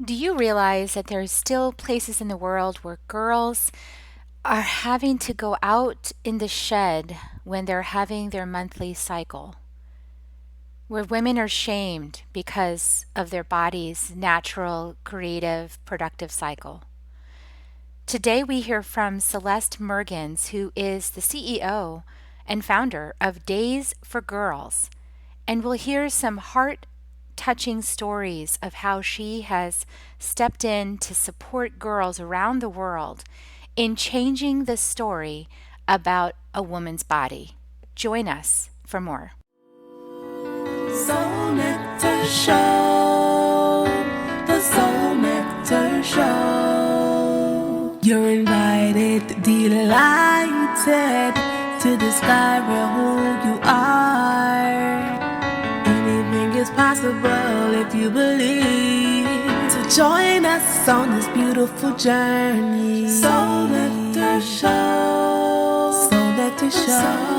Do you realize that there are still places in the world where girls are having to go out in the shed when they're having their monthly cycle? Where women are shamed because of their body's natural, creative, productive cycle. Today we hear from Celeste Mergens, who is the CEO and founder of Days for Girls, and we'll hear some heart touching stories of how she has stepped in to support girls around the world in changing the story about a woman's body. Join us for more. Soul Nectar Show. The Soul Nectar Show. You're invited, delighted to discover who you are. Anything is possible if you believe. So join us on this beautiful journey. Soul Nectar Show. Soul Nectar Show.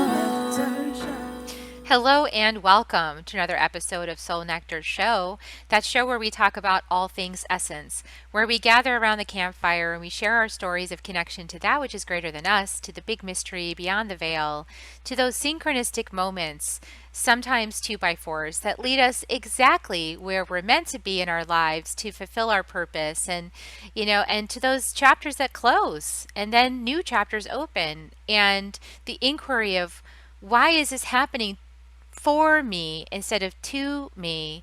Hello and welcome to another episode of Soul Nectar Show, that show where we talk about all things essence, where we gather around the campfire and we share our stories of connection to that which is greater than us, to the big mystery beyond the veil, to those synchronistic moments, sometimes two by fours, that lead us exactly where we're meant to be in our lives to fulfill our purpose, and to those chapters that close and then new chapters open, and the inquiry of why is this happening for me instead of to me.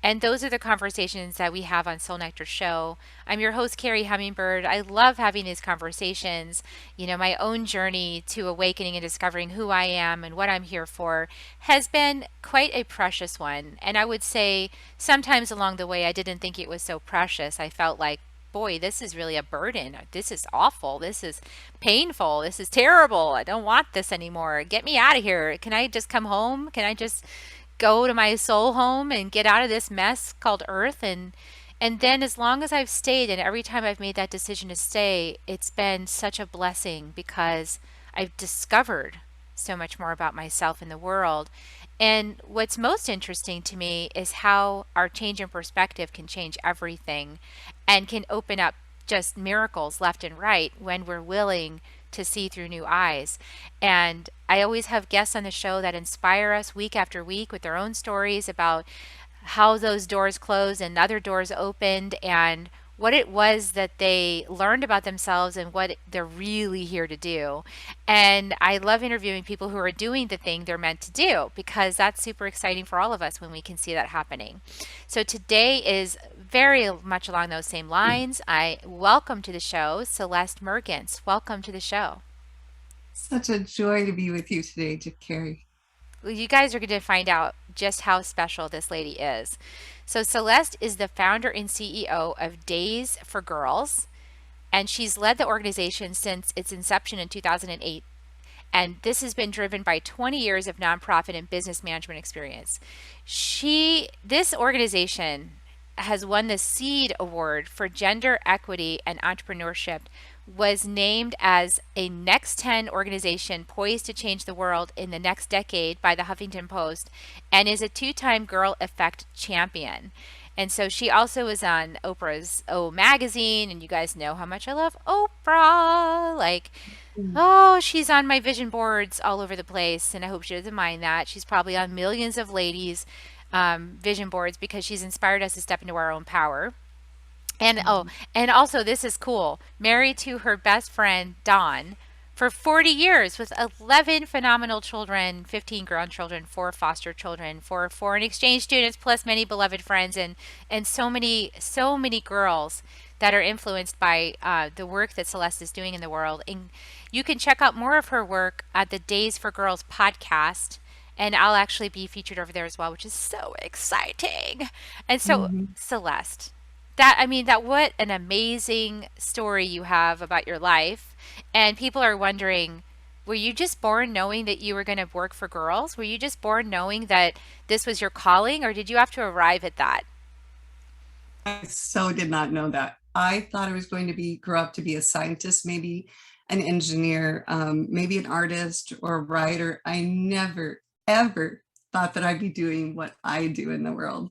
And those are the conversations that we have on Soul Nectar Show. I'm your host, Carrie Hummingbird. I love having these conversations. My own journey to awakening and discovering who I am and what I'm here for has been quite a precious one. And I would say sometimes along the way, I didn't think it was so precious. I felt like, boy, this is really a burden. This is awful. This is painful. This is terrible. I don't want this anymore. Get me out of here. Can I just come home? Can I just go to my soul home and get out of this mess called earth? And then as long as I've stayed, and every time I've made that decision to stay, it's been such a blessing because I've discovered so much more about myself and the world. And what's most interesting to me is how our change in perspective can change everything and can open up just miracles left and right when we're willing to see through new eyes. And I always have guests on the show that inspire us week after week with their own stories about how those doors closed and other doors opened, and what it was that they learned about themselves and what they're really here to do. And I love interviewing people who are doing the thing they're meant to do, because that's super exciting for all of us when we can see that happening. So today is very much along those same lines. I welcome to the show Celeste Mergens. Welcome to the show. Such a joy to be with you today, Carrie. Well, you guys are going to find out just how special this lady is. So Celeste is the founder and CEO of Days for Girls, and she's led the organization since its inception in 2008. And this has been driven by 20 years of nonprofit and business management experience. This organization has won the Seed Award for Gender Equity and Entrepreneurship, was named as a Next 10 organization poised to change the world in the next decade by the Huffington Post, and is a two-time Girl Effect champion. And so she also is on Oprah's O Magazine, and you guys know how much I love Oprah. Oh, she's on my vision boards all over the place, and I hope she doesn't mind that. She's probably on millions of ladies' vision boards because she's inspired us to step into our own power. And also, this is cool. Married to her best friend Dawn for 40 years with 11 phenomenal children, 15 grandchildren, 4 foster children, 4 foreign exchange students, plus many beloved friends, and so many girls that are influenced by the work that Celeste is doing in the world. And you can check out more of her work at the Days for Girls podcast. And I'll actually be featured over there as well, which is so exciting. And so, Mhm. Celeste, that what an amazing story you have about your life. And people are wondering, were you just born knowing that you were going to work for girls? Were you just born knowing that this was your calling, or did you have to arrive at that? I so did not know that. I thought I was going to grow up to be a scientist, maybe an engineer, maybe an artist or a writer. I never, ever thought that I'd be doing what I do in the world.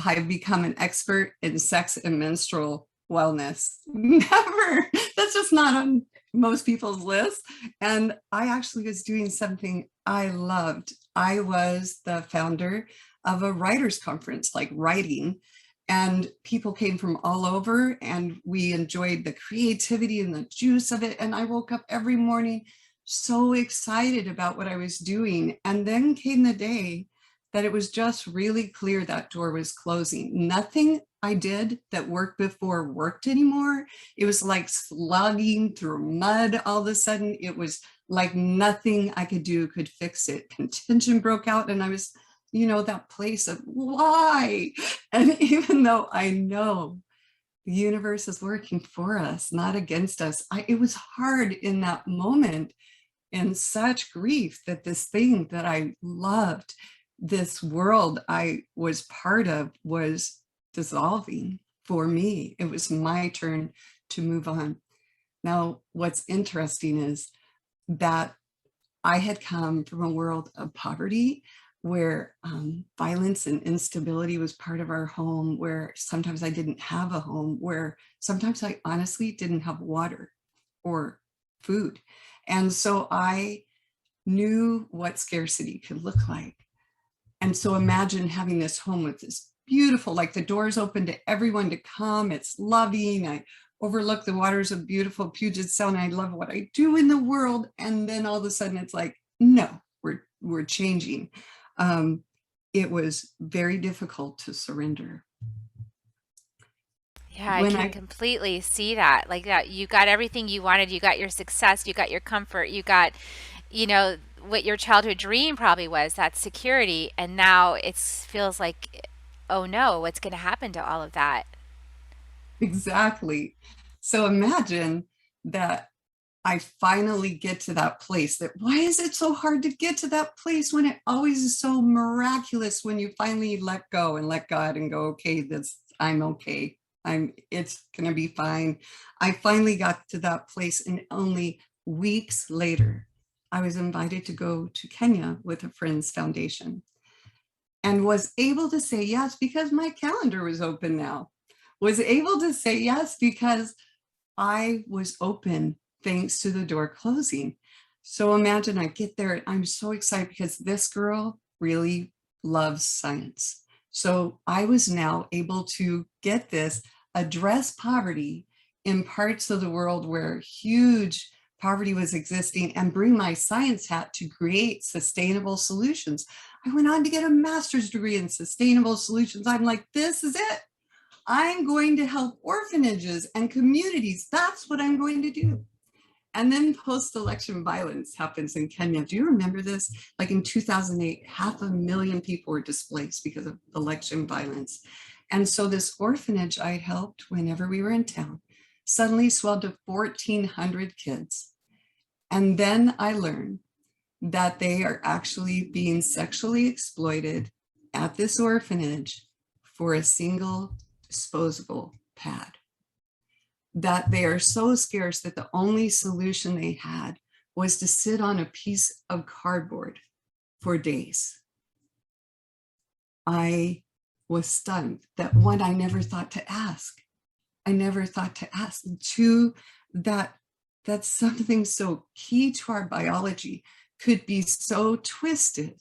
I've become an expert in sex and menstrual wellness. Never. That's just not on most people's list. And I actually was doing something I loved. I was the founder of a writers conference, like writing, and people came from all over and we enjoyed the creativity and the juice of it. And I woke up every morning so excited about what I was doing. And then came the day that it was just really clear that door was closing. Nothing I did that worked before worked anymore. It was like slugging through mud all of a sudden. It was like nothing I could do could fix it. Contention broke out and I was, that place of why? And even though I know the universe is working for us, not against us, it was hard in that moment and such grief that this thing that I loved, this world I was part of, was dissolving for me. It was my turn to move on. Now, what's interesting is that I had come from a world of poverty where violence and instability was part of our home, where sometimes I didn't have a home, where sometimes I honestly didn't have water or food. And so I knew what scarcity could look like. And so imagine having this home with this beautiful, like the doors open to everyone to come. It's loving. I overlook the waters of beautiful Puget Sound. I love what I do in the world. And then all of a sudden it's like, no, we're changing. It was very difficult to surrender. Yeah, I When can I completely see that. Like that, you got everything you wanted. You got your success, you got your comfort, you got, you know, what your childhood dream probably was, that security. And now it feels like, oh no, what's going to happen to all of that? Exactly. So imagine that I finally get to that place. That why is it so hard to get to that place when it always is so miraculous when you finally let go and let God and go, okay, I'm okay. It's gonna be fine. I finally got to that place, and only weeks later, I was invited to go to Kenya with a friend's foundation and was able to say yes because my calendar was open now. Was able to say yes because I was open thanks to the door closing. So imagine I get there and I'm so excited because this girl really loves science. So I was now able to get this, address poverty in parts of the world where huge poverty was existing, and bring my science hat to create sustainable solutions. I went on to get a master's degree in sustainable solutions. I'm like, this is it. I'm going to help orphanages and communities. That's what I'm going to do. And then post-election violence happens in Kenya. Do you remember this? Like in 2008, 500,000 people were displaced because of election violence. And so this orphanage I helped whenever we were in town suddenly swelled to 1,400 kids. And then I learned that they are actually being sexually exploited at this orphanage for a single disposable pad. That they are so scarce that the only solution they had was to sit on a piece of cardboard for days. I was stunned. That one, I never thought to ask. I never thought to ask. Two, that something so key to our biology could be so twisted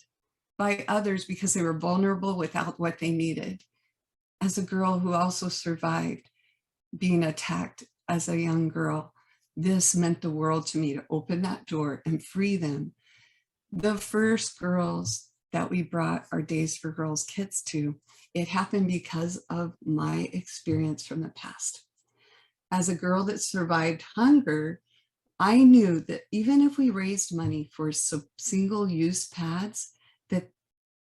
by others because they were vulnerable without what they needed. As a girl who also survived being attacked as a young girl, this meant the world to me, to open that door and free them. The first girls that we brought our Days for Girls kits to, it happened because of my experience from the past. As a girl that survived hunger, I knew that even if we raised money for single-use pads, that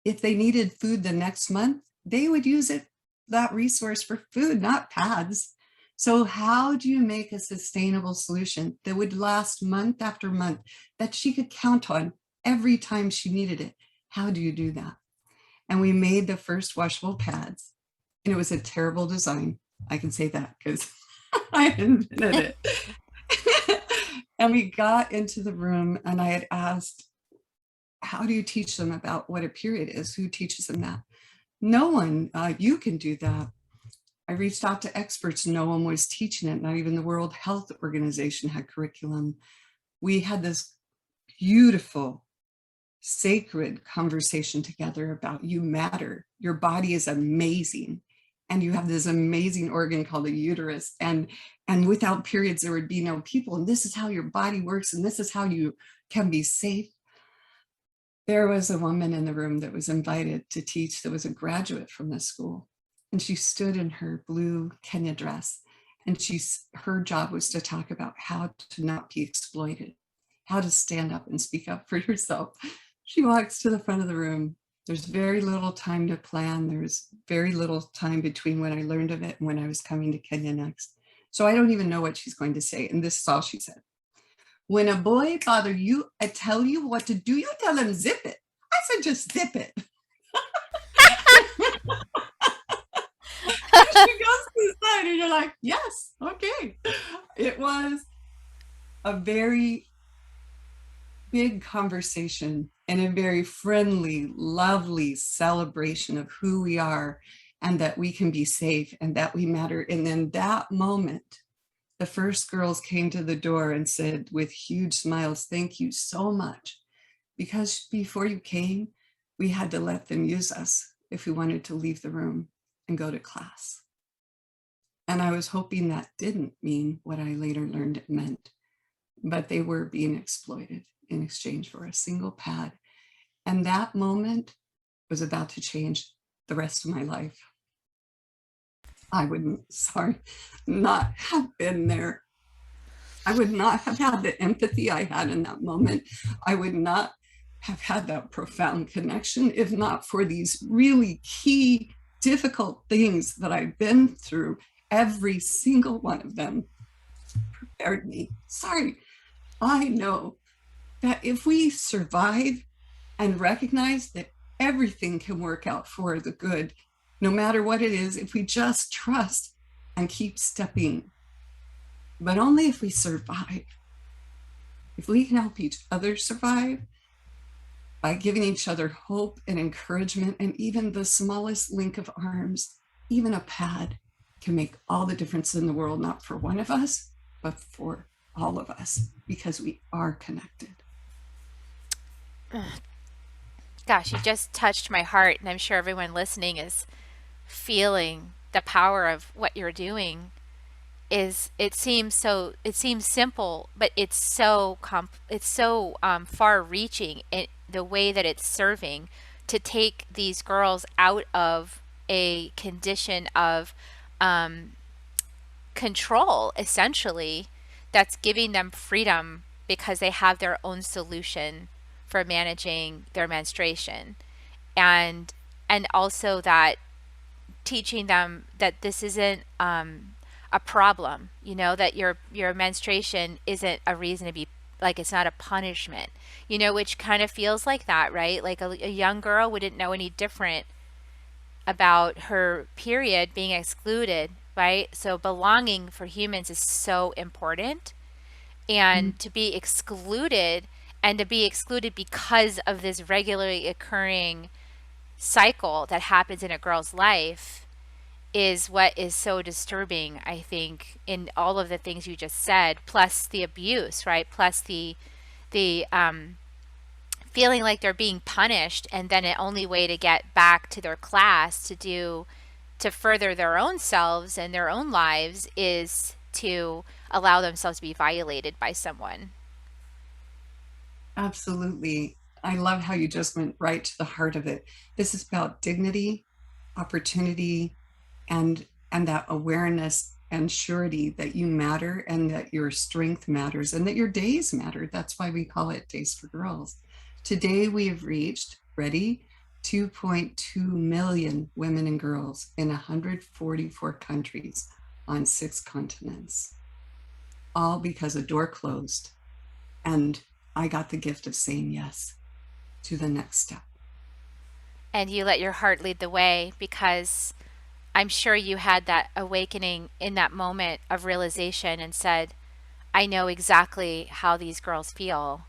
if they needed food the next month, they would use that resource for food, not pads. So how do you make a sustainable solution that would last month after month, that she could count on every time she needed it? How do you do that? And we made the first washable pads, and it was a terrible design. I can say that because I invented it. And we got into the room and I had asked, how do you teach them about what a period is? Who teaches them that? No one, you can do that. I reached out to experts. No one was teaching it. Not even the World Health Organization had curriculum. We had this beautiful, sacred conversation together about you matter. Your body is amazing. And you have this amazing organ called the uterus. And without periods, there would be no people. And this is how your body works. And this is how you can be safe. There was a woman in the room that was invited to teach that was a graduate from the school. And she stood in her blue Kenya dress. And her job was to talk about how to not be exploited, how to stand up and speak up for yourself. She walks to the front of the room. There's very little time to plan. There's very little time between when I learned of it and when I was coming to Kenya next. So I don't even know what she's going to say. And this is all she said. When a boy bother you, I tell you what to do, you tell him zip it. I said, just zip it. She goes to the side and you're like, yes, okay. It was a very big conversation and a very friendly, lovely celebration of who we are and that we can be safe and that we matter. And then that moment, the first girls came to the door and said with huge smiles, thank you so much. Because before you came, we had to let them use us if we wanted to leave the room and go to class. And I was hoping that didn't mean what I later learned it meant, but they were being exploited in exchange for a single pad. And that moment was about to change the rest of my life. I would, not have been there. I would not have had the empathy I had in that moment. I would not have had that profound connection if not for these really key, difficult things that I've been through. Every single one of them prepared me. I know that if we survive and recognize that everything can work out for the good, no matter what it is, if we just trust and keep stepping, but only if we survive. If we can help each other survive by giving each other hope and encouragement, and even the smallest link of arms, even a pad can make all the difference in the world, not for one of us, but for all of us, because we are connected. Gosh, you just touched my heart, and I'm sure everyone listening is feeling the power of what you're doing. It seems simple, but it's so far reaching in the way that it's serving to take these girls out of a condition of control, essentially, that's giving them freedom because they have their own solution for managing their menstruation, and also that teaching them that this isn't a problem, that your menstruation isn't a reason to be, like, it's not a punishment, which kind of feels like that, right? Like a young girl wouldn't know any different about her period being excluded, right? So belonging for humans is so important, and to be excluded, and to be excluded because of this regularly occurring cycle that happens in a girl's life is what is so disturbing, I think, in all of the things you just said, plus the abuse, right? Plus the feeling like they're being punished, and then the only way to get back to their class to further their own selves and their own lives is to allow themselves to be violated by someone. Absolutely. I love how you just went right to the heart of it. This is about dignity, opportunity, and that awareness and surety that you matter and that your strength matters and that your days matter. That's why we call it Days for Girls. Today we have reached, ready, 2.2 million women and girls in 144 countries on 6 continents, all because a door closed and I got the gift of saying yes to the next step. And you let your heart lead the way, because I'm sure you had that awakening in that moment of realization and said, I know exactly how these girls feel,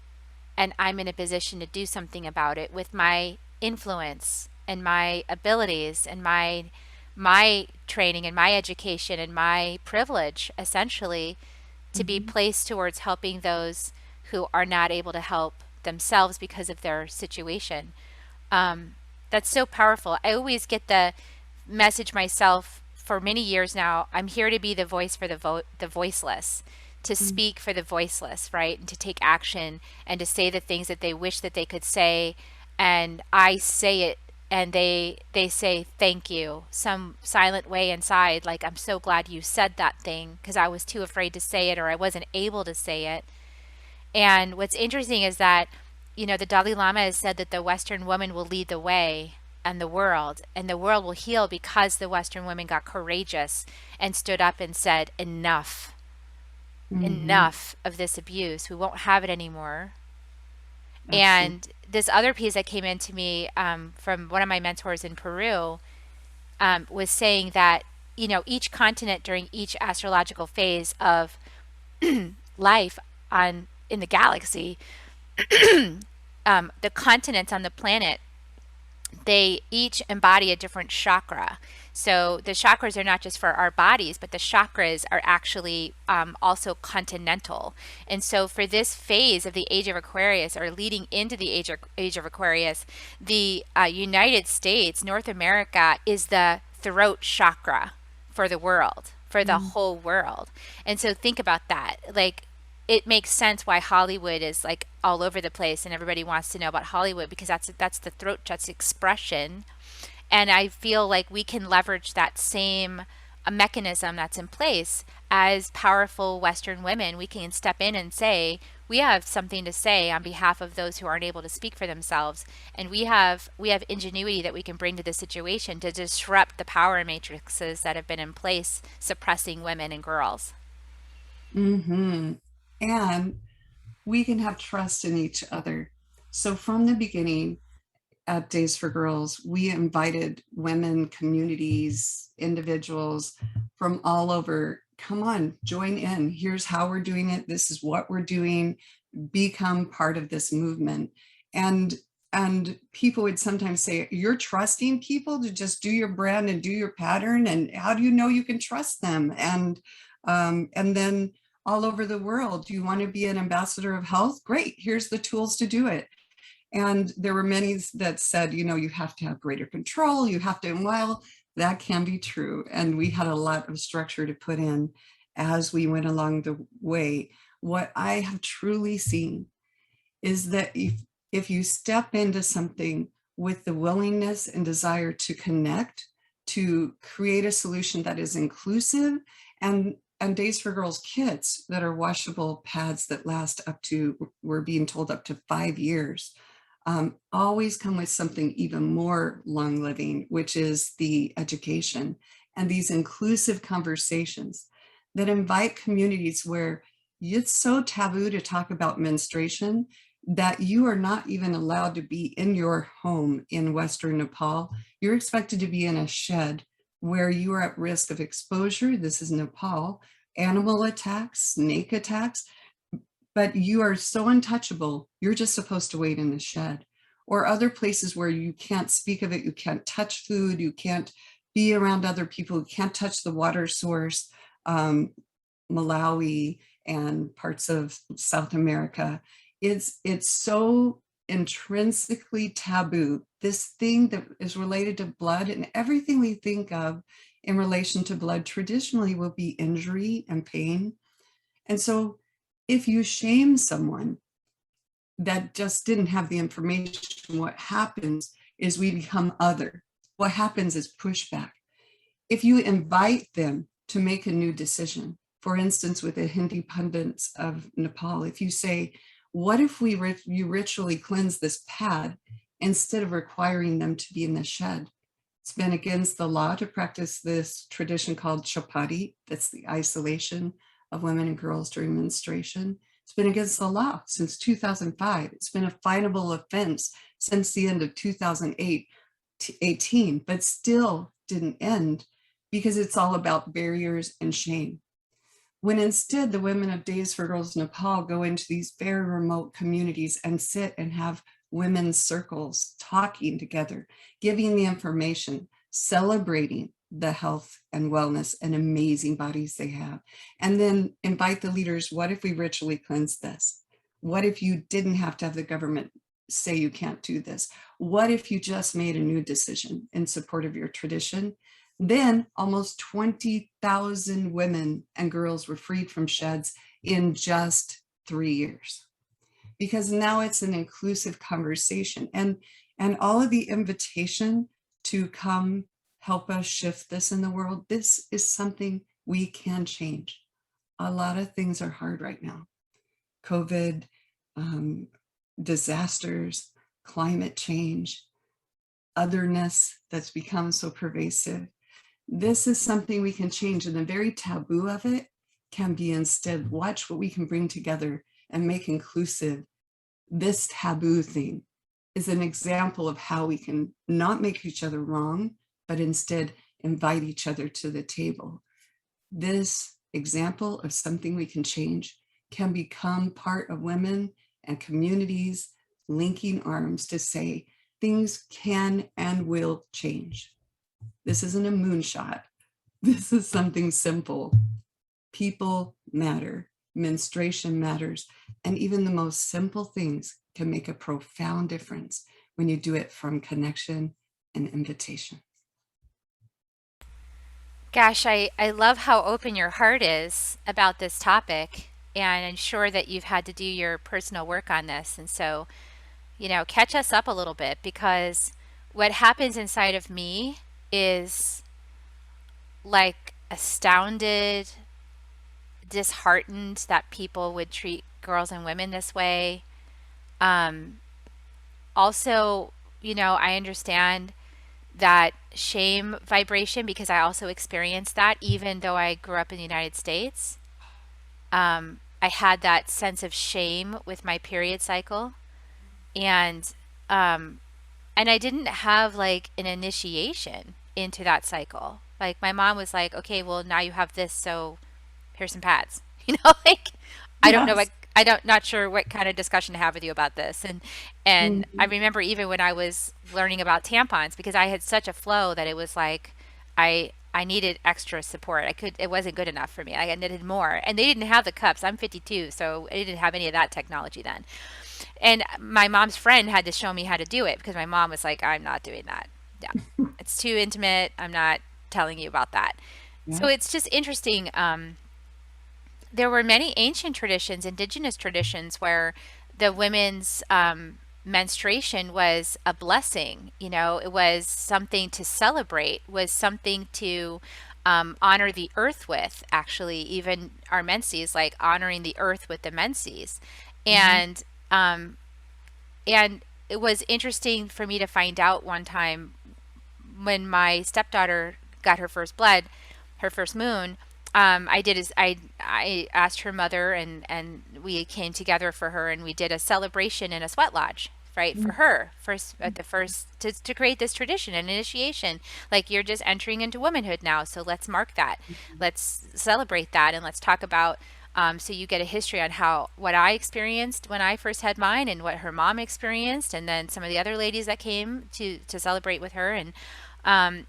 and I'm in a position to do something about it with my influence and my abilities and my training and my education and my privilege, essentially, to be Mhm. placed towards helping those who are not able to help themselves because of their situation. Um, that's so powerful. I always get the message myself for many years now. I'm here to be the voice for the voiceless, to Mm. speak for the voiceless, right? And to take action and to say the things that they wish that they could say. And I say it and they say thank you, some silent way inside, like, I'm so glad you said that thing because I was too afraid to say it or I wasn't able to say it. And what's interesting is that, the Dalai Lama has said that the Western woman will lead the way and the world will heal because the Western women got courageous and stood up and said, enough, Mhm. enough of this abuse. We won't have it anymore. Absolutely. And this other piece that came into me from one of my mentors in Peru was saying that, each continent during each astrological phase of life in the galaxy, the continents on the planet, they each embody a different chakra. So the chakras are not just for our bodies, but the chakras are actually also continental. And so for this phase of the age of Aquarius, or leading into the age of Aquarius, the United States, North America, is the throat chakra for the world, for the Mm. whole world. And so think about that. Like, it makes sense why Hollywood is like all over the place and everybody wants to know about Hollywood, because that's the throat, that's expression. And I feel like we can leverage that same mechanism that's in place as powerful Western women. We can step in and say, we have something to say on behalf of those who aren't able to speak for themselves, and we have ingenuity that we can bring to the situation to disrupt the power matrices that have been in place suppressing women and girls. Mhm. And we can have trust in each other. So from the beginning, at Days for Girls, we invited women, communities, individuals from all over. Come on, join in. Here's how we're doing it. This is what we're doing. Become part of this movement. And people would sometimes say, you're trusting people to just do your brand and do your pattern, and how do you know you can trust them? And then all over the world, do you want to be an ambassador of health? Great, here's the tools to do it. And there were many that said, you have to have greater control, you have to, and while that can be true, and we had a lot of structure to put in as we went along the way, what I have truly seen is that if you step into something with the willingness and desire to connect, to create a solution that is inclusive, and Days for Girls kits that are washable pads that last up to, we're being told, up to 5 years, always come with something even more long living, which is the education and these inclusive conversations that invite communities where it's so taboo to talk about menstruation that you are not even allowed to be in your home in Western Nepal. You're expected to be in a shed where you are at risk of exposure. This is Nepal, animal attacks, snake attacks, but you are so untouchable. You're just supposed to wait in the shed. Or other places where you can't speak of it, you can't touch food, you can't be around other people, you can't touch the water source. Malawi and parts of South America, it's so intrinsically taboo. This thing that is related to blood, and everything we think of in relation to blood traditionally will be injury and pain. And so if you shame someone that just didn't have the information, what happens is we become other. What happens is pushback. If you invite them to make a new decision, for instance, with the Hindi pundits of Nepal, if you say, what if you ritually cleanse this pad instead of requiring them to be in the shed? It's been against the law to practice this tradition called chapati, that's the isolation of women and girls during menstruation. It's been against the law since 2005. It's been a finable offense since the end of 2008 to 18, but still didn't end because it's all about barriers and shame. When instead the women of Days for Girls Nepal go into these very remote communities and sit and have women's circles talking together, giving the information, celebrating the health and wellness and amazing bodies they have. And then invite the leaders. What if we ritually cleanse this? What if you didn't have to have the government say you can't do this? What if you just made a new decision in support of your tradition? Then almost 20,000 women and girls were freed from sheds in just 3 years, because now it's an inclusive conversation. And all of the invitation to come help us shift this in the world, this is something we can change. A lot of things are hard right now. COVID, disasters, climate change, otherness that's become so pervasive. This is something we can change, and the very taboo of it can be instead, watch what we can bring together and make inclusive. This taboo thing is an example of how we can not make each other wrong, but instead invite each other to the table. This example of something we can change can become part of women and communities linking arms to say things can and will change. This isn't a moonshot. This is something simple. People matter. Menstruation matters. And even the most simple things can make a profound difference when you do it from connection and invitation. Gosh, I love how open your heart is about this topic. And I'm sure that you've had to do your personal work on this. And so, catch us up a little bit, because what happens inside of me is like astounded, disheartened that people would treat girls and women this way. Um, Also, I understand that shame vibration, because I also experienced that even though I grew up in the United States. I had that sense of shame with my period cycle, and um, and I didn't have like an initiation into that cycle. Like my mom was like, "Okay, well now you have this, so here's some pads." Like I don't know what Yes. I don't not sure what kind of discussion to have with you about this. And I Mhm. remember even when I was learning about tampons, because I had such a flow that it was like I needed extra support. It wasn't good enough for me. I needed more. And they didn't have the cups. I'm 52, so I didn't have any of that technology then. And my mom's friend had to show me how to do it, because my mom was like, I'm not doing that. Yeah. It's too intimate. I'm not telling you about that. So Yeah. it's just interesting. There were many ancient traditions, indigenous traditions, where the women's menstruation was a blessing. It was something to celebrate, was something to honor the earth with. Actually, even our menses, like honoring the earth with the menses, Mhm. and um, and it was interesting for me to find out one time when my stepdaughter got her first blood, her first moon. I did is I asked her mother, and we came together for her, and we did a celebration in a sweat lodge, right, for her first at the first to create this tradition and initiation. Like, you're just entering into womanhood now, so let's mark that, let's celebrate that, and let's talk about. So you get a history on what I experienced when I first had mine, and what her mom experienced, and then some of the other ladies that came to celebrate with her. And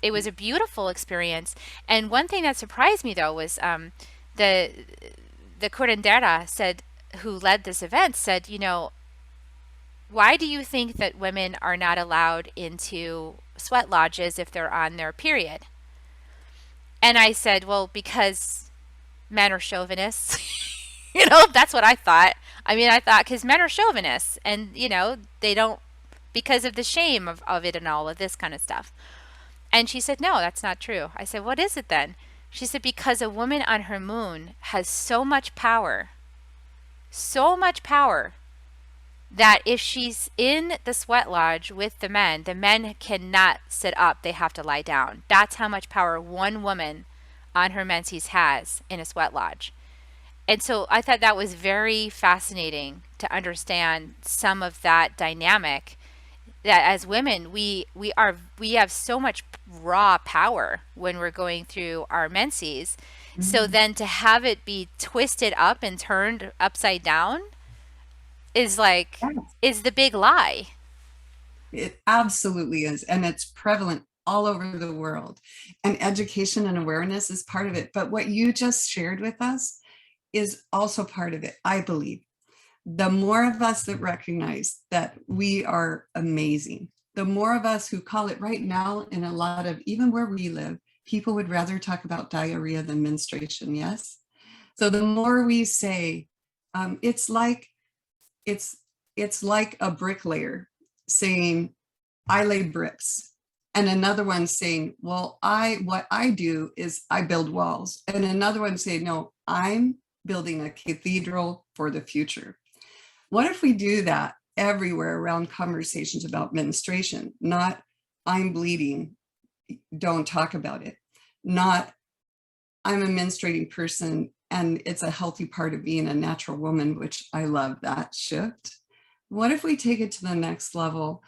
it was a beautiful experience. And one thing that surprised me, though, was the curandera said, who led this event, said, why do you think that women are not allowed into sweat lodges if they're on their period? And I said, well, because men are chauvinists. That's what I thought. I mean, I thought because men are chauvinists, and they don't, because of the shame of it and all of this kind of stuff. And she said, no, that's not true. I said, what is it then? She said, because a woman on her moon has so much power, that if she's in the sweat lodge with the men cannot sit up. They have to lie down. That's how much power one woman on her menses has in a sweat lodge. And so I thought that was very fascinating to understand some of that dynamic, that as women we have so much raw power when we're going through our menses. So Mhm. then to have it be twisted up and turned upside down is like Yes. is the big lie. It absolutely is. And it's prevalent all over the world. And education and awareness is part of it. But what you just shared with us is also part of it, I believe. The more of us that recognize that we are amazing, the more of us who call it right now, in a lot of, even where we live, people would rather talk about diarrhea than menstruation. Yes. So the more we say, it's like, it's it's like a bricklayer saying, I lay bricks, and another one saying, well, I what I do is I build walls, and another one saying, no, I'm building a cathedral for the future. What if we do that everywhere around conversations about menstruation? Not, I'm bleeding, don't talk about it. Not, I'm a menstruating person and it's a healthy part of being a natural woman, which I love that shift. What if we take it to the next level?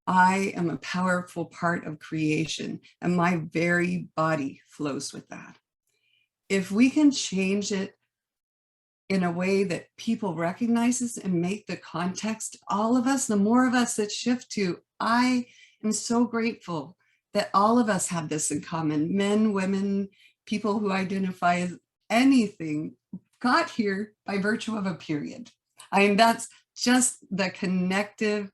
I am a powerful part of creation and my very body flows with that. If we can change it in a way that people recognizes and make the context, all of us, the more of us that shift to, I am so grateful that all of us have this in common, men, women, people who identify as anything, got here by virtue of a period. I mean, that's just the connective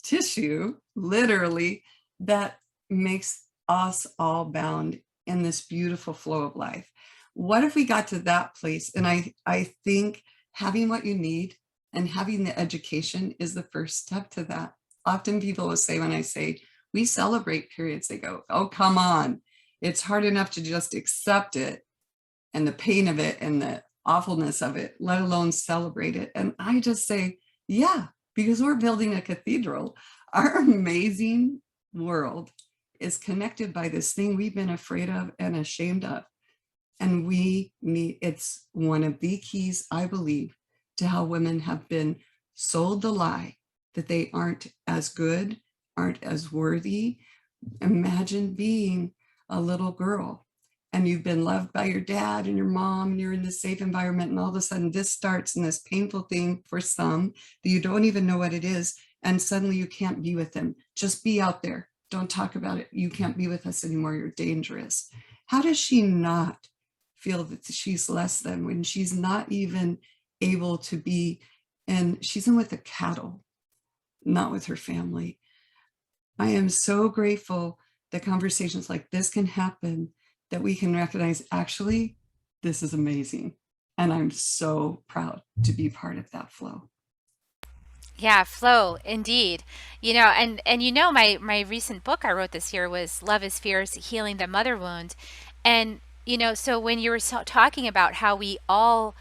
tissue, literally, that makes us all bound in this beautiful flow of life. What if we got to that place? And I think having what you need and having the education is the first step to that. Often people will say, when I say we celebrate periods, they go, oh, come on. It's hard enough to just accept it and the pain of it and the awfulness of it, let alone celebrate it. And I just say, yeah, because we're building a cathedral. Our amazing world is connected by this thing we've been afraid of and ashamed of. And we need, it's one of the keys, I believe, to how women have been sold the lie that they aren't as good, aren't as worthy. Imagine being a little girl and you've been loved by your dad and your mom and you're in this safe environment, and all of a sudden this starts in this painful thing for some that you don't even know what it is, and suddenly you can't be with them. Just be out there, don't talk about it, you can't be with us anymore, you're dangerous. How does she not feel that she's less than when she's not even able to be, and she's in with the cattle, not with her family? I am so grateful that conversations like this can happen, that we can recognize, actually, this is amazing. And I'm so proud to be part of that flow. Yeah, flow, indeed. My recent book I wrote this year was Love is Fierce, Healing the Mother Wound. And so when you were talking about how we all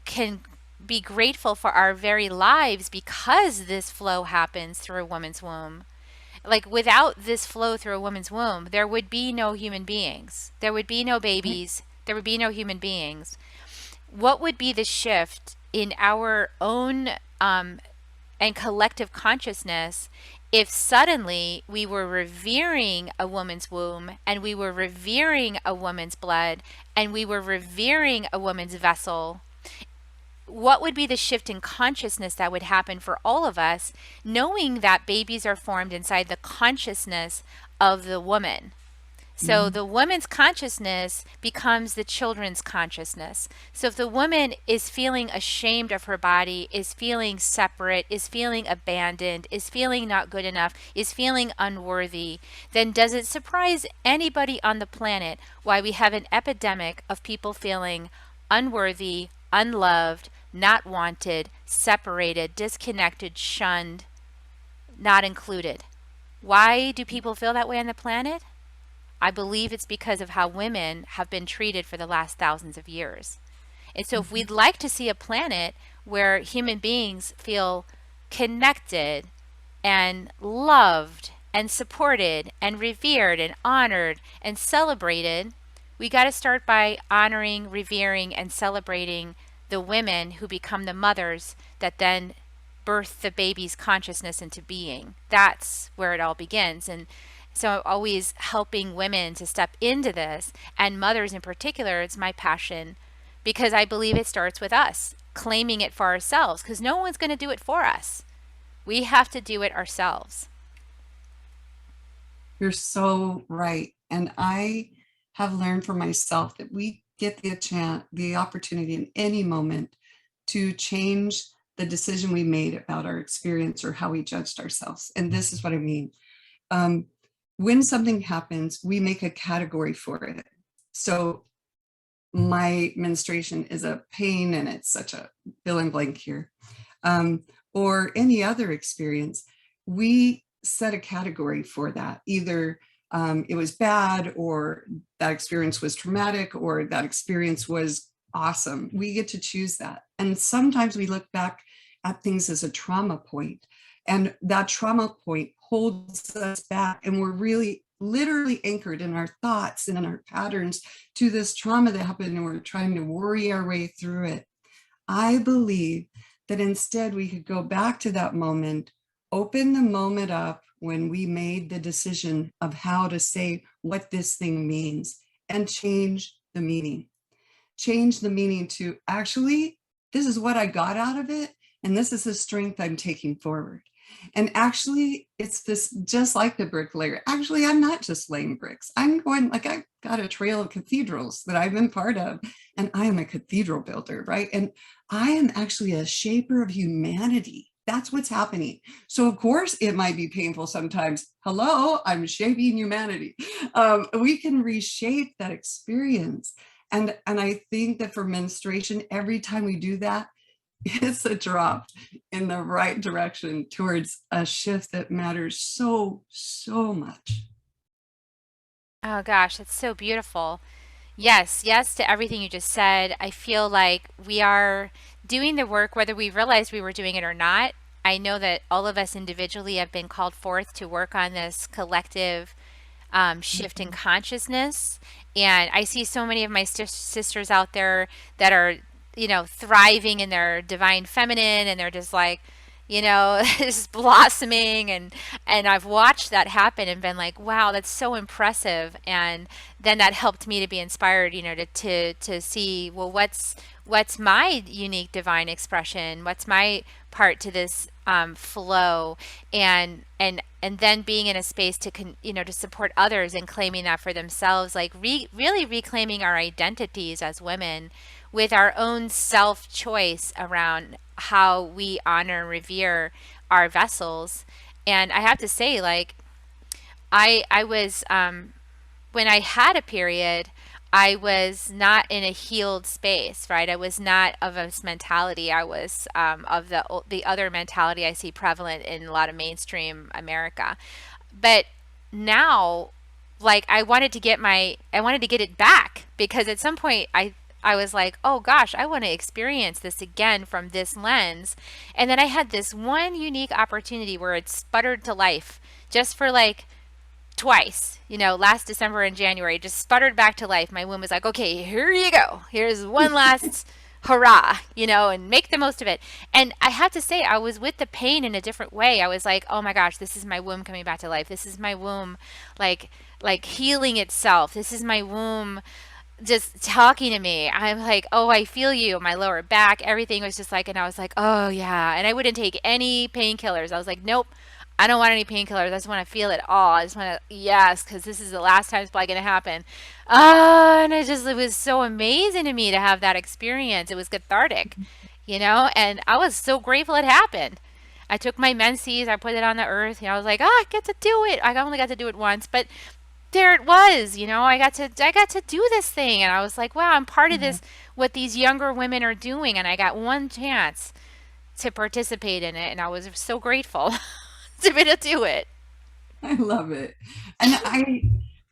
can be grateful for our very lives because this flow happens through a woman's womb. Like, without this flow through a woman's womb, there would be no human beings. There would be no Right? babies. There would be no human beings. What would be the shift in our own and collective consciousness if suddenly we were revering a woman's womb, and we were revering a woman's blood, and we were revering a woman's vessel? What would be the shift in consciousness that would happen for all of us, knowing that babies are formed inside the consciousness of the woman? So Mhm. the woman's consciousness becomes the children's consciousness. So if the woman is feeling ashamed of her body, is feeling separate, is feeling abandoned, is feeling not good enough, is feeling unworthy, then does it surprise anybody on the planet why we have an epidemic of people feeling unworthy, unloved, not wanted, separated, disconnected, shunned, not included? Why do people feel that way on the planet? I believe it's because of how women have been treated for the last thousands of years. And so if Mhm. we'd like to see a planet where human beings feel connected and loved and supported and revered and honored and celebrated, we got to start by honoring, revering, and celebrating the women who become the mothers that then birth the baby's consciousness into being. That's where it all begins. And so I'm always helping women to step into this, and mothers in particular. It's my passion because I believe it starts with us claiming it for ourselves, because no one's going to do it for us. We have to do it ourselves. You're so right. And I have learned for myself that we get the chance, the opportunity in any moment to change the decision we made about our experience or how we judged ourselves. And this is what I mean. Um, when something happens, we make a category for it. So my menstruation is a pain and it's such a fill in blank here, um, or any other experience, we set a category for that. Either it was bad, or that experience was traumatic, or that experience was awesome. We get to choose that. And sometimes we look back at things as a trauma point, and that trauma point holds us back, and we're really literally anchored in our thoughts and in our patterns to this trauma that happened, and we're trying to worry our way through it. I believe that instead we could go back to that moment, open the moment up when we made the decision of how to say what this thing means, and change the meaning. Change the meaning to, actually, this is what I got out of it, and this is the strength I'm taking forward. And actually, it's this, just like the bricklayer. Actually, I'm not just laying bricks. I'm going, like, I've got a trail of cathedrals that I've been part of, and I am a cathedral builder, right? And I am actually a shaper of humanity. That's what's happening. So of course it might be painful sometimes. Hello, I'm shaping humanity. We can reshape that experience. And I think that for menstruation, every time we do that, it's a drop in the right direction towards a shift that matters so, so much. Oh gosh, it's so beautiful. Yes, yes to everything you just said. I feel like we are doing the work whether we realized we were doing it or not. I know that all of us individually have been called forth to work on this collective shift in Mhm. consciousness. And I see so many of my sisters out there that are, thriving in their divine feminine, and they're just like, just blossoming, and I've watched that happen and been like, wow, that's so impressive. And then that helped me to be inspired, to see, well, what's my unique divine expression? What's my part to this flow? And then being in a space to to support others and claiming that for themselves, like really reclaiming our identities as women with our own self choice around how we honor and revere our vessels. And I have to say, like, I was when I had a period, I was not in a healed space, right? I was not of this mentality. I was of the other mentality I see prevalent in a lot of mainstream America. But now, like, I wanted to get it back, because at some point I was like, oh gosh, I want to experience this again from this lens. And then I had this one unique opportunity where it sputtered to life just for like twice, last December and January, just sputtered back to life. My womb was like, okay, here you go. Here's one last hurrah, and make the most of it. And I have to say, I was with the pain in a different way. I was like, oh my gosh, this is my womb coming back to life. This is my womb, like healing itself. This is my womb just talking to me. I'm like, oh, I feel you. My lower back, everything was just like, and I was like, oh yeah. And I wouldn't take any painkillers. I was like, nope, I don't want any painkillers. I just want to feel it all. I just want to, yes, because this is the last time it's probably going to happen. And it was so amazing to me to have that experience. It was cathartic, and I was so grateful it happened. I took my menses, I put it on the earth, I was like, oh, I get to do it. I only got to do it once, but there it was. I got to do this thing, and I was like, wow, I'm part of Yeah, this, what these younger women are doing, and I got one chance to participate in it, and I was so grateful to be able to do it. I love it.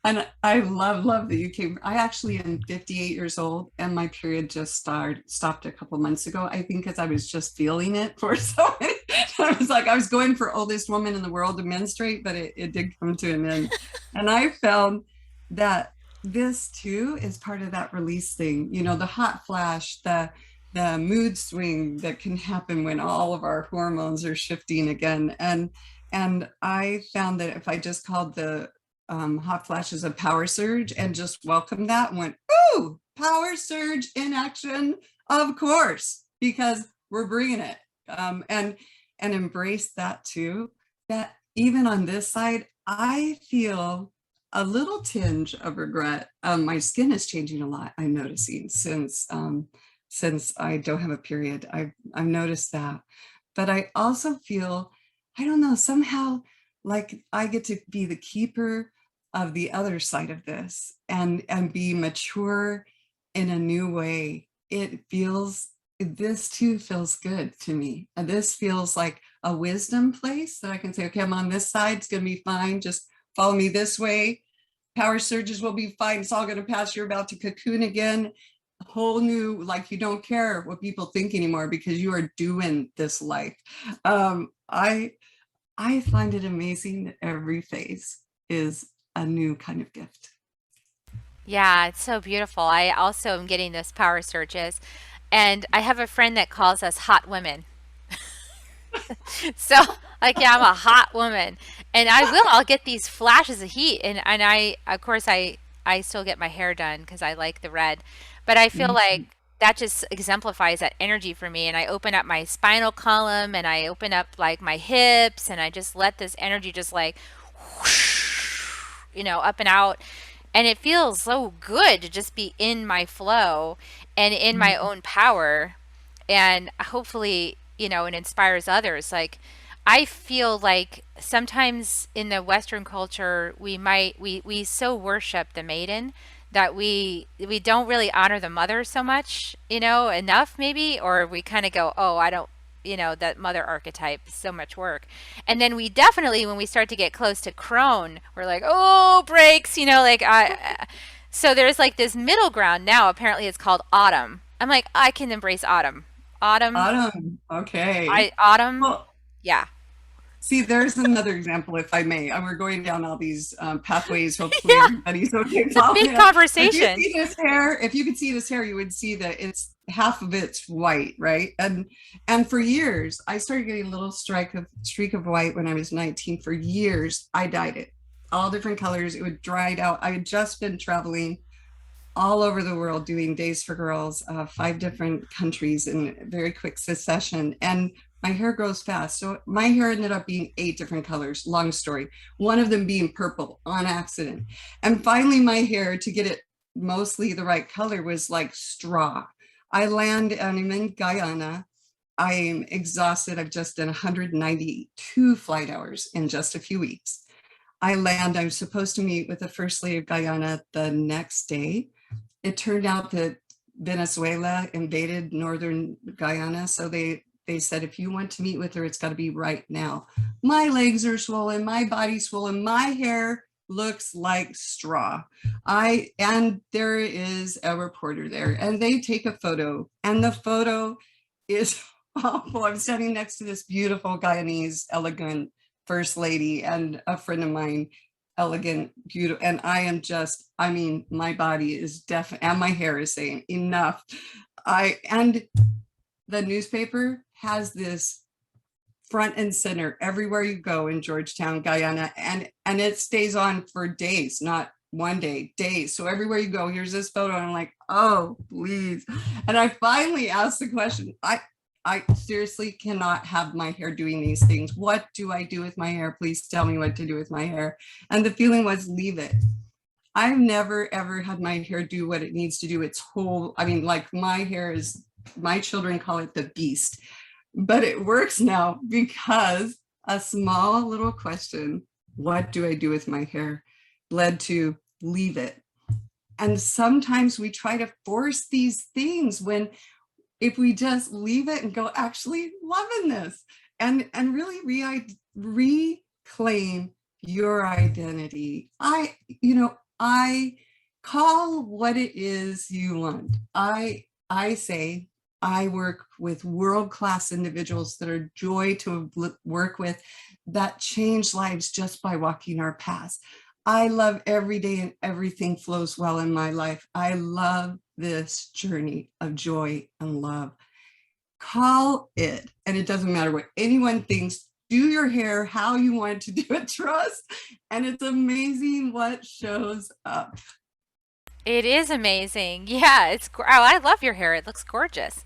And I love that you came. I actually am 58 years old, and my period just stopped a couple months ago. I think because I was just feeling it for so many. I was like, I was going for oldest woman in the world to menstruate, but it did come to an end. And I found that this too is part of that release thing. The hot flash, the mood swing that can happen when all of our hormones are shifting again. And I found that if I just called the hot flashes a power surge and just welcomed that and went, ooh, power surge in action, of course, because we're bringing it, and embrace that too. That even on this side, I feel a little tinge of regret. My skin is changing a lot. I'm noticing since I don't have a period. I've noticed that, but I also feel, I don't know, somehow like I get to be the keeper of the other side of this and be mature in a new way. It feels, this too feels good to me. And this feels like a wisdom place that I can say, okay, I'm on this side, it's going to be fine. Just follow me this way. Power surges will be fine. It's all going to pass. You're about to cocoon again. A whole new, like you don't care what people think anymore because you are doing this life. Um, I I find it amazing that every phase is a new kind of gift. Yeah, it's so beautiful. I also am getting this power surges, and I have a friend that calls us hot women. So, like, yeah, I'm a hot woman, and I'll get these flashes of heat, and of course, I still get my hair done because I like the red, but I feel like Mhm. that just exemplifies that energy for me. And I open up my spinal column, and I open up like my hips, and I just let this energy just like, whoosh, up and out. And it feels so good to just be in my flow and in my own power. And hopefully, it inspires others. Like, I feel like sometimes in the Western culture, we so worship the maiden that we don't really honor the mother so much, enough maybe, or we kind of go, oh, I don't, that mother archetype is so much work. And then we definitely, when we start to get close to crone, we're like, oh, breaks, like so there's like this middle ground now. Apparently it's called autumn. I'm like, I can embrace autumn. Autumn, Autumn. Okay. autumn, Well, yeah. see, there's another example, if I may. We're going down all these pathways. Hopefully, Yeah, everybody's okay it's a following big us. If you conversation. see this hair, if you could see this hair, you would see that it's half of it's white, right? And for years, I started getting a little streak of white when I was 19. For years, I dyed it all different colors. It would dry it out. I had just been traveling all over the world doing Days for Girls, 5 different countries in very quick succession. And my hair grows fast. So my hair ended up being 8 different colors, long story, one of them being purple on accident. And finally, my hair, to get it mostly the right color, was like straw. I'm in Guyana. I am exhausted. I've just done 192 flight hours in just a few weeks. I'm supposed to meet with the First Lady of Guyana the next day. It turned out that Venezuela invaded northern Guyana, so they said, if you want to meet with her, it's got to be right now. My legs are swollen, my body's swollen, my hair looks like straw. And there is a reporter there, and they take a photo, and the photo is awful. I'm standing next to this beautiful Guyanese, elegant first lady, and a friend of mine, elegant, beautiful. And I am just, I mean, my body is deaf and my hair is saying enough. And the newspaper has this front and center everywhere you go in Georgetown, Guyana, and it stays on for days, not one day, days. So everywhere you go, here's this photo, and I'm like, oh, please. And I finally asked the question, I seriously cannot have my hair doing these things. What do I do with my hair? Please tell me what to do with my hair. And the feeling was, leave it. I've never ever had my hair do what it needs to do. Its whole, I mean, like my hair is, my children call it the beast, but it works now because a small little question, what do I do with my hair, led to leave it. And sometimes we try to force these things when, if we just leave it and go, actually loving this, and really reclaim your identity. I call what it is you want. I say I work with world-class individuals that are joy to work with, that change lives just by walking our paths. I love every day and everything flows well in my life. I love this journey of joy and love. Call it, and it doesn't matter what anyone thinks. Do your hair how you want to do it, trust, and it's amazing what shows up. It is amazing. Yeah, oh, I love your hair. It looks gorgeous.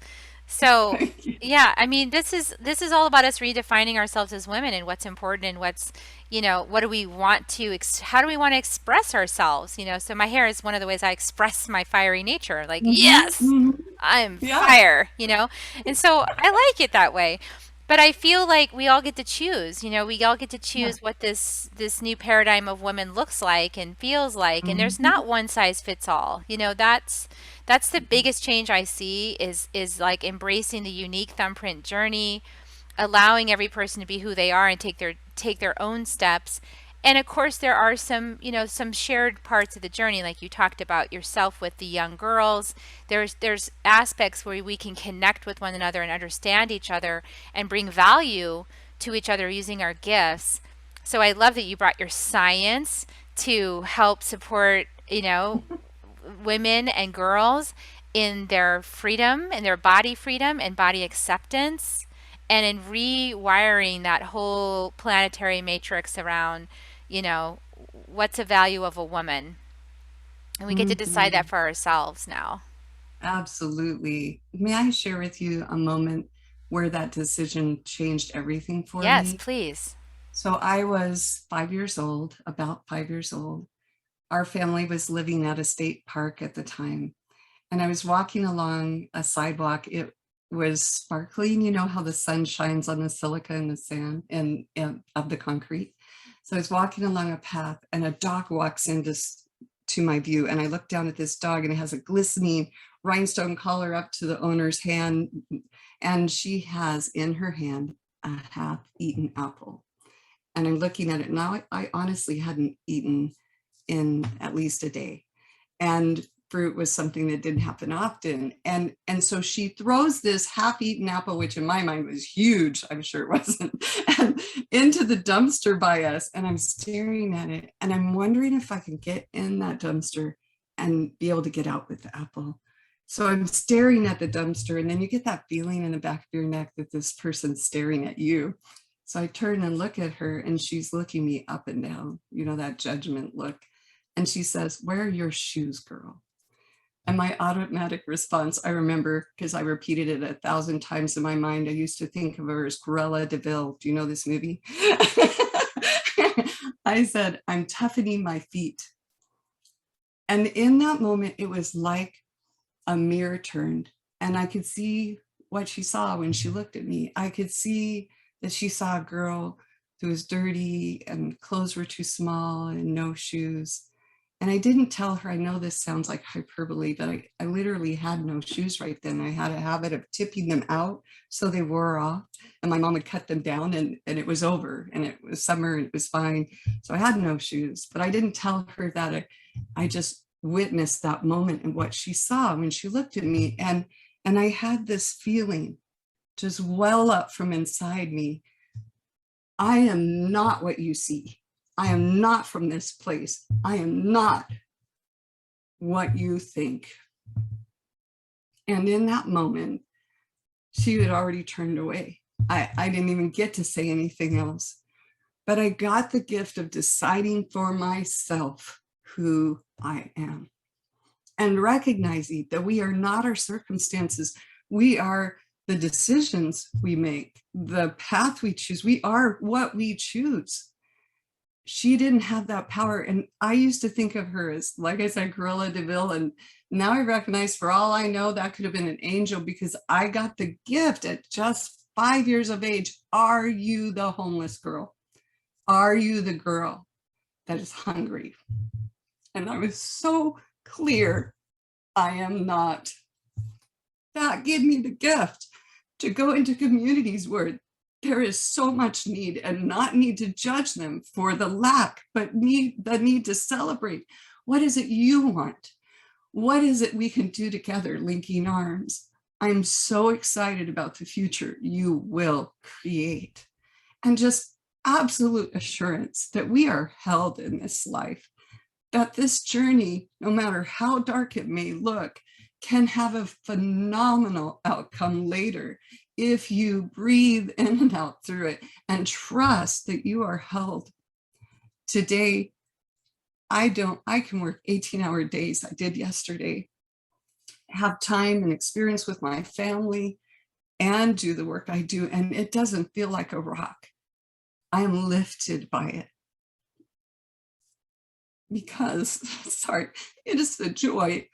So, yeah, I mean, this is all about us redefining ourselves as women and what's important and what's, what do we want to how do we want to express ourselves, so my hair is one of the ways I express my fiery nature. Like, Mhm, yes, mhm. I'm Yeah. fire. And so I like it that way. But I feel like we all get to choose, we all get to Yeah. choose what this new paradigm of women looks like and feels like. And there's Mhm. not one size fits all. That's the biggest change I see is like embracing the unique thumbprint journey, allowing every person to be who they are and take their own steps. And of course there are some shared parts of the journey, like you talked about yourself with the young girls. There's aspects where we can connect with one another and understand each other and bring value to each other using our gifts. So I love that you brought your science to help support, women and girls in their freedom, in their body freedom and body acceptance, and in rewiring that whole planetary matrix around, you know, what's the value of a woman. And we get to decide that Mhm. for ourselves now. Absolutely. May I share with you a moment where that decision changed everything for Yes, me? please. So I was 5 years old, about 5 years old. Our family was living at a state park at the time. And I was walking along a sidewalk. It was sparkling. You know how the sun shines on the silica and the sand and of the concrete. So I was walking along a path, and a dog walks into to my view, and I look down at this dog, and it has a glistening rhinestone collar up to the owner's hand, and she has in her hand a half-eaten apple. And I'm looking at it now. I honestly hadn't eaten in at least a day, and fruit was something that didn't happen often. And so she throws this half-eaten apple, which in my mind was huge, I'm sure it wasn't, and into the dumpster by us. And I'm staring at it, and I'm wondering if I can get in that dumpster and be able to get out with the apple. So I'm staring at the dumpster, and then you get that feeling in the back of your neck that this person's staring at you. So I turn and look at her, and she's looking me up and down, that judgment look. And she says, "Where are your shoes, girl?" And my automatic response, I remember because I repeated it 1,000 times in my mind. I used to think of her as Cruella de Vil. Do you know this movie? I said, "I'm toughening my feet." And in that moment, it was like a mirror turned, and I could see what she saw when she looked at me. I could see that she saw a girl who was dirty and clothes were too small and no shoes. And I didn't tell her, I know this sounds like hyperbole, but I literally had no shoes right then. I had a habit of tipping them out so they wore off. And my mom would cut them down, and it was over, and it was summer and it was fine. So I had no shoes, but I didn't tell her that. I just witnessed that moment and what she saw when she looked at me. And I had this feeling just well up from inside me. I am not what you see. I am not from this place. I am not what you think. And in that moment, she had already turned away. I didn't even get to say anything else, but I got the gift of deciding for myself who I am and recognizing that we are not our circumstances. We are the decisions we make, the path we choose. We are what we choose. She didn't have that power. And I used to think of her as, like I said, Cruella de Vil. And now I recognize, for all I know, that could have been an angel, because I got the gift at just 5 years of age. Are you the homeless girl? Are you the girl that is hungry? And I was so clear, I am not. That gave me the gift to go into communities where there is so much need, and not need to judge them for the lack, but the need to celebrate. What is it you want? What is it we can do together, linking arms? I'm so excited about the future you will create, and just absolute assurance that we are held in this life, that this journey, no matter how dark it may look, can have a phenomenal outcome later if you breathe in and out through it and trust that you are held. Today, I can work 18-hour days. I did yesterday, have time and experience with my family, and do the work I do. And it doesn't feel like a rock. I am lifted by it because, sorry, it is the joy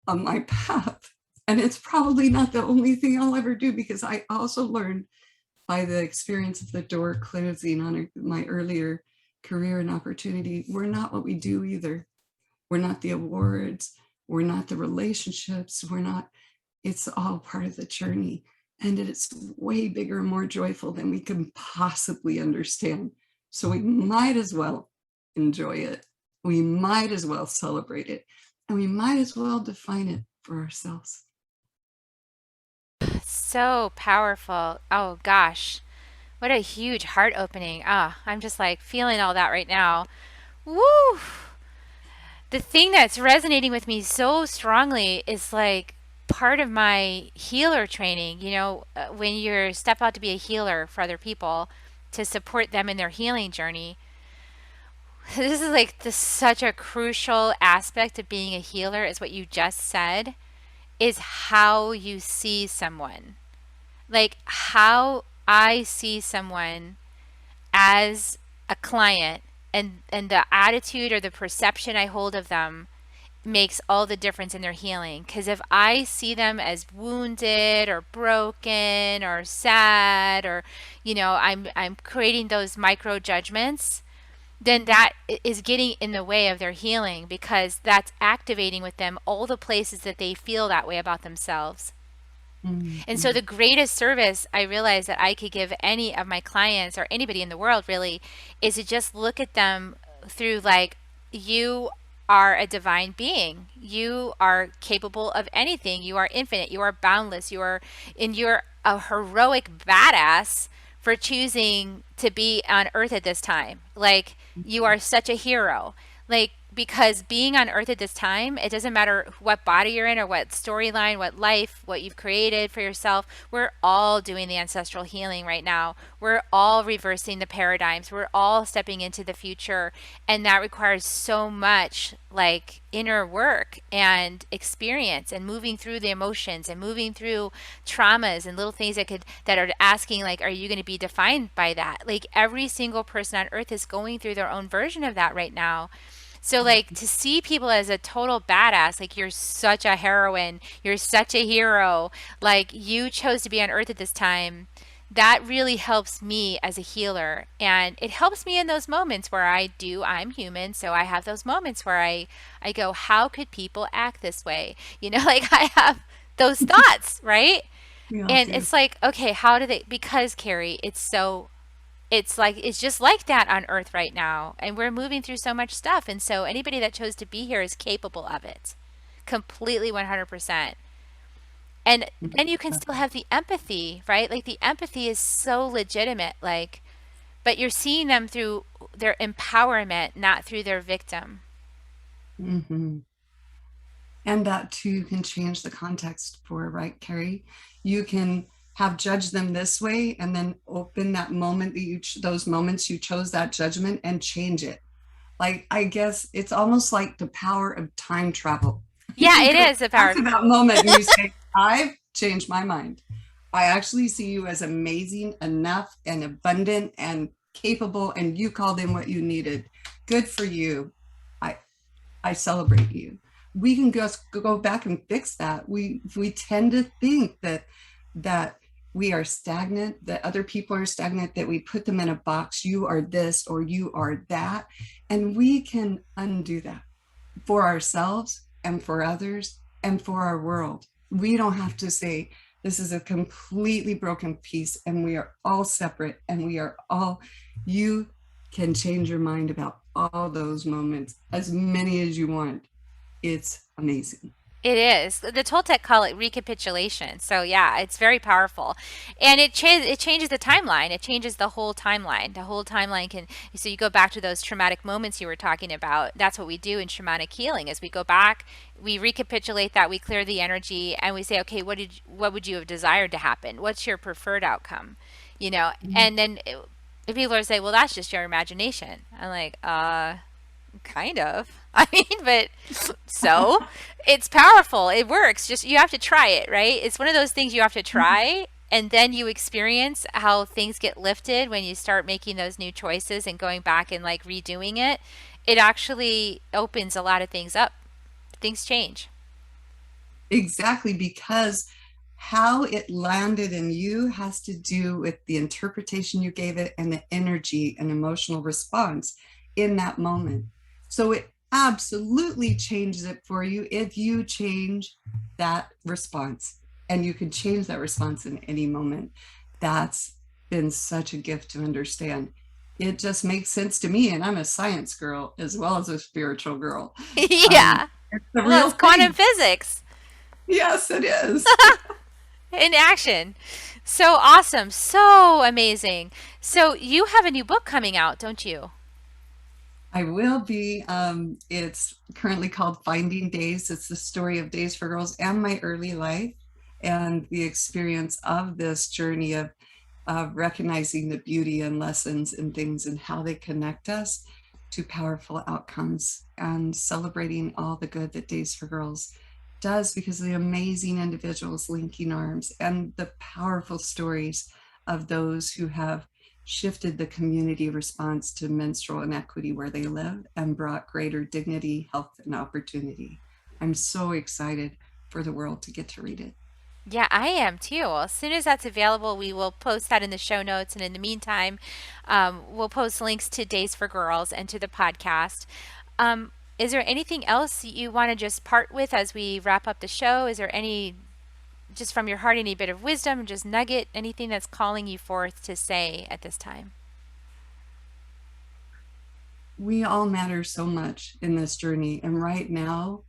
of my path. And it's probably not the only thing I'll ever do, because I also learned by the experience of the door closing on my earlier career and opportunity, we're not what we do either. We're not the awards. We're not the relationships. We're not, it's all part of the journey. And it's way bigger and more joyful than we can possibly understand. So we might as well enjoy it. We might as well celebrate it. And we might as well define it for ourselves. So powerful. Oh gosh. What a huge heart opening. Ah, I'm just like feeling all that right now. Woo! The thing that's resonating with me so strongly is like part of my healer training. When you step out to be a healer for other people to support them in their healing journey, this is like such a crucial aspect of being a healer, is what you just said, is how you see someone. Like how I see someone as a client, and the attitude or the perception I hold of them makes all the difference in their healing. Because if I see them as wounded or broken or sad, or I'm creating those micro judgments, then that is getting in the way of their healing, because that's activating with them all the places that they feel that way about themselves. And so Mm-hmm. the greatest service I realize that I could give any of my clients, or anybody in the world really, is to just look at them through like, you are a divine being. You are capable of anything. You are infinite. You are boundless. You're a heroic badass for choosing to be on earth at this time. Like, you are such a hero. Like, because being on earth at this time, it doesn't matter what body you're in or what storyline, what life, what you've created for yourself. We're all doing the ancestral healing right now. We're all reversing the paradigms. We're all stepping into the future. And that requires so much like inner work and experience, and moving through the emotions and moving through traumas and little things that are asking, like, are you going to be defined by that? Like, every single person on earth is going through their own version of that right now. So like, to see people as a total badass, like, you're such a heroine, you're such a hero, like, you chose to be on earth at this time, that really helps me as a healer. And it helps me in those moments where I'm human, so I have those moments where I go, how could people act this way? Like, I have those thoughts, right? We all And do. it's like, okay, how do they, because Carrie, it's just like that on earth right now, and we're moving through so much stuff, and so anybody that chose to be here is capable of it completely, 100%. And then you can still have the empathy, right? Like, the empathy is so legitimate, like, but you're seeing them through their empowerment, not through their victim. Mm-hmm. And that too can change the context for, right, Carrie? You can have judged them this way, and then open that moment that those moments you chose that judgment, and change it. Like, I guess it's almost like the power of time travel. Yeah, You it go is a back power. to that moment and you say, I've changed my mind. I actually see you as amazing enough and abundant and capable, and you called in what you needed. Good for you. I I celebrate you. We can just go back and fix that. We tend to think that we are stagnant, that other people are stagnant, that we put them in a box. You are this or you are that. And we can undo that for ourselves and for others and for our world. We don't have to say this is a completely broken piece and we are all separate and we are all, you can change your mind about all those moments, as many as you want. It's amazing. It is. The Toltec call it recapitulation. So yeah, it's very powerful, and it changes the timeline. It changes the whole timeline. The whole timeline can. So you go back to those traumatic moments you were talking about. That's what we do in shamanic healing. Is we go back, we recapitulate that, we clear the energy, and we say, okay, what would you have desired to happen? What's your preferred outcome? And then people are say, well, that's just your imagination. I'm like, kind of. I mean, but so it's powerful. It works. Just you have to try it, right? It's one of those things you have to try, and then you experience how things get lifted when you start making those new choices and going back and like redoing it, it actually opens a lot of things up. Things change. Exactly, because how it landed in you has to do with the interpretation you gave it and the energy and emotional response in that moment. So it absolutely changes it for you if you change that response. And you can change that response in any moment. That's been such a gift to understand. It just makes sense to me. And I'm a science girl as well as a spiritual girl. Yeah. It's the Well, real it's quantum thing. physics Yes, it is. in action. So awesome. So amazing. So you have a new book coming out, don't you? I will be. It's currently called Finding Days. It's the story of Days for Girls and my early life and the experience of this journey of recognizing the beauty and lessons and things and how they connect us to powerful outcomes and celebrating all the good that Days for Girls does because of the amazing individuals linking arms and the powerful stories of those who have shifted the community response to menstrual inequity where they live and brought greater dignity, health, and opportunity. I'm so excited for the world to get to read it. Yeah, I am too. Well, as soon as that's available, we will post that in the show notes. And in the meantime, we'll post links to Days for Girls and to the podcast. Um, is there anything else you want to just part with as we wrap up the show? Is there any, just from your heart, any bit of wisdom, just nugget, anything that's calling you forth to say at this time? We all matter so much in this journey. And right now,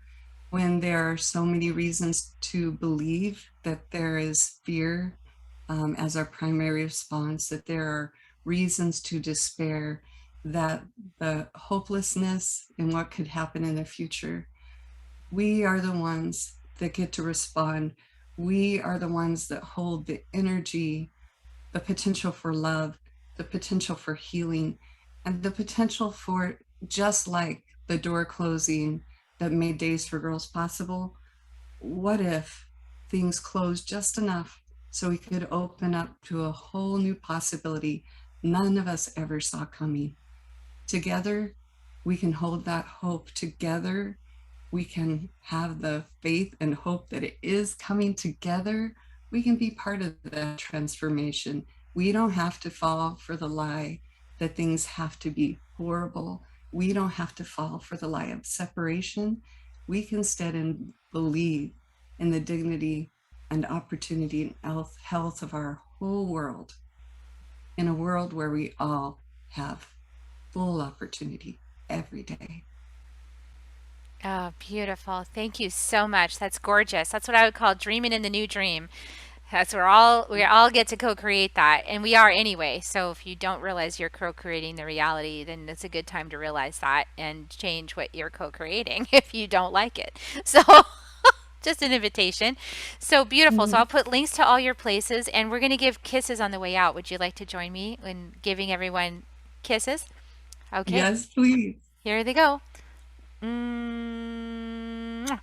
when there are so many reasons to believe that there is fear as our primary response, that there are reasons to despair, that the hopelessness in what could happen in the future, we are the ones that get to respond. We are the ones that hold the energy, the potential for love, the potential for healing, and the potential for, just like the door closing that made Days for Girls possible, what if things closed just enough so we could open up to a whole new possibility none of us ever saw coming? Together, we can hold that hope. Together, we can have the faith and hope that it is coming together. We can be part of that transformation. We don't have to fall for the lie that things have to be horrible. We don't have to fall for the lie of separation. We can instead and believe in the dignity and opportunity and health of our whole world, in a world where we all have full opportunity every day. Oh, beautiful. Thank you so much. That's gorgeous. That's what I would call dreaming in the new dream. That's where we all get to co-create that, and we are anyway. So if you don't realize you're co-creating the reality, then it's a good time to realize that and change what you're co-creating if you don't like it. So just an invitation. So beautiful. So I'll put links to all your places, and we're going to give kisses on the way out. Would you like to join me in giving everyone kisses? Okay, Yes, please. here they go. Mwah.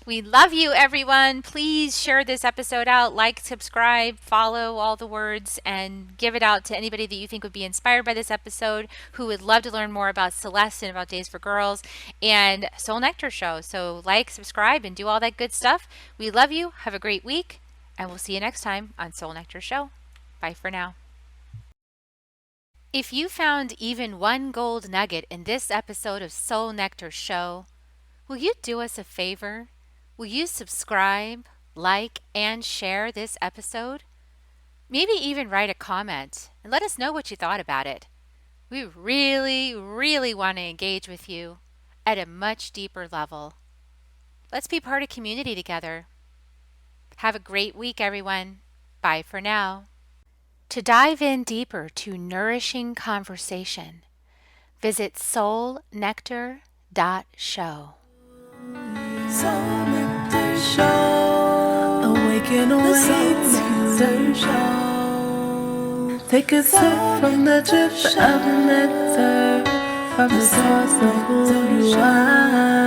We love you, everyone. Please share this episode out, like, subscribe, follow all the words, and give it out to anybody that you think would be inspired by this episode, who would love to learn more about Celeste and about Days for Girls and Soul Nectar Show. So like, subscribe, and do all that good stuff. We love you. Have a great week, and we'll see you next time on Soul Nectar Show. Bye for now. If you found even one gold nugget in this episode of Soul Nectar Show, will you do us a favor? Will you subscribe, like, and share this episode? Maybe even write a comment and let us know what you thought about it. We really, really want to engage with you at a much deeper level. Let's be part of community together. Have a great week, everyone. Bye for now. To dive in deeper to nourishing conversation, visit soulnectar.show. Soul Nectar Show. Awaken, awake, Nectar Show. Take a sip from the drip of nectar, from the source of who you are.